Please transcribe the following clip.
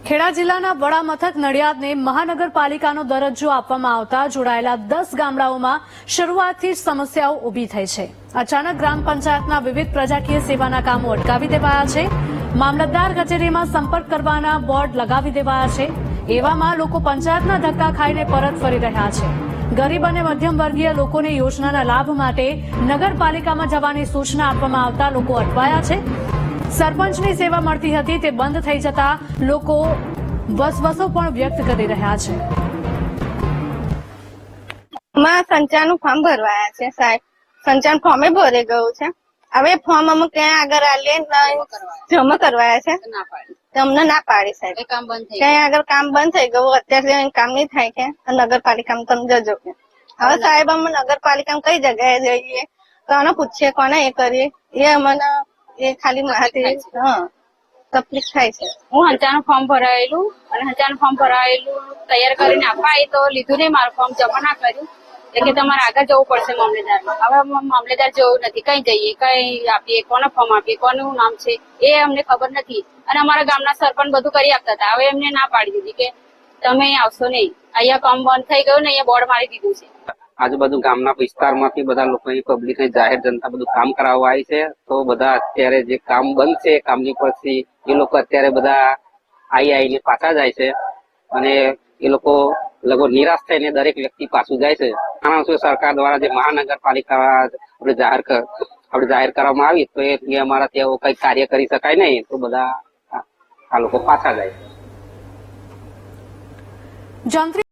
ખેડા જિલ્લાના વડા મથક નડિયાદને મહાનગરપાલિકાનો દરજ્જો આપવામાં આવતા જોડાયેલા 10 ગામડાઓમાં શરૂઆતથી જ સમસ્યાઓ ઊભી થઈ છે। અચાનક ગ્રામ પંચાયતના વિવિધ પ્રજાકીય સેવાના કામો અટકાવી દેવાયા છે। મામલતદાર કચેરીમાં સંપર્ક કરવાના બોર્ડ લગાવી દેવાયા છે। એવામાં લોકો પંચાયતના ધક્કા ખાઈને પરત ફરી રહ્યા છે। ગરીબ અને મધ્યમ વર્ગીય લોકોને યોજનાના લાભ માટે નગરપાલિકામાં જવાની સૂચના આપવામાં આવતા લોકો અટવાયા છે। સરપંચની સેવા મળતી હતી તે બંધ થઈ જતા લોકો વસવસો પણ વ્યક્ત કરી રહ્યા છે। સંચારનું ફોર્મ ભરવાયા છે સાહેબ, સંચાર ફોર્મે ભરાઈ ગયું છે। હવે ફોર્મ અમે ક્યાં આગળ આલીએ જમા કરવાયા છે, અમને ના પાડી સાહેબ, ક્યાં આગળ કામ બંધ થઈ ગયું, અત્યારે કામ નહીં થાય કે નગરપાલિકામાં તમે જજો કે। હવે સાહેબ અમે નગરપાલિકામાં કઈ જગ્યાએ જઈએ, કોને પૂછીએ, કોને એ કરીએ, એ અમને એ ખાલી માહિતી તકલીફ થાય છે। હું હંચાનું ફોર્મ ભરાયેલું અને હંચાનું ફોર્મ ભરાયેલું તૈયાર કરીને આપવા તો લીધું નહીં, મારું ફોર્મ જમા ના કર્યું એટલે કે તમારે આગળ જવું પડશે મામલેદારમાં। હવે મામલેદાર જવું નથી, કઈ જઈએ, કઈ આપીએ, કોને ફોર્મ આપીએ, કોનું નામ છે એ અમને ખબર નથી। અને અમારા ગામના સરપંચ બધું કરી આપતા હતા, હવે એમને ના પાડી દીધી કે તમે આવશો નહીં, અહીંયા કામ બંધ થઈ ગયું ને અહીંયા બોર્ડ મારી દીધું છે। આજુબાજુ ગામના વિસ્તારમાંથી બધા લોકો પબ્લિક જાહેર જનતા બધું કામ કરાવવા આવી છે, તો બધા અત્યારે જે કામ બંધ છે કામની પરથી એ લોકો અત્યારે બધા આવીને પાછા જાય છે અને એ લોકો લગભગ નિરાશ થઈને દરેક વ્યક્તિ પાછું જાય છે। કારણ શું સરકાર દ્વારા જે મહાનગરપાલિકા આપણે જાહેર કરવામાં આવી તો એ અમારા ત્યાં કઈ કાર્ય કરી શકાય નહીં, તો બધા આ લોકો પાછા જાય છે।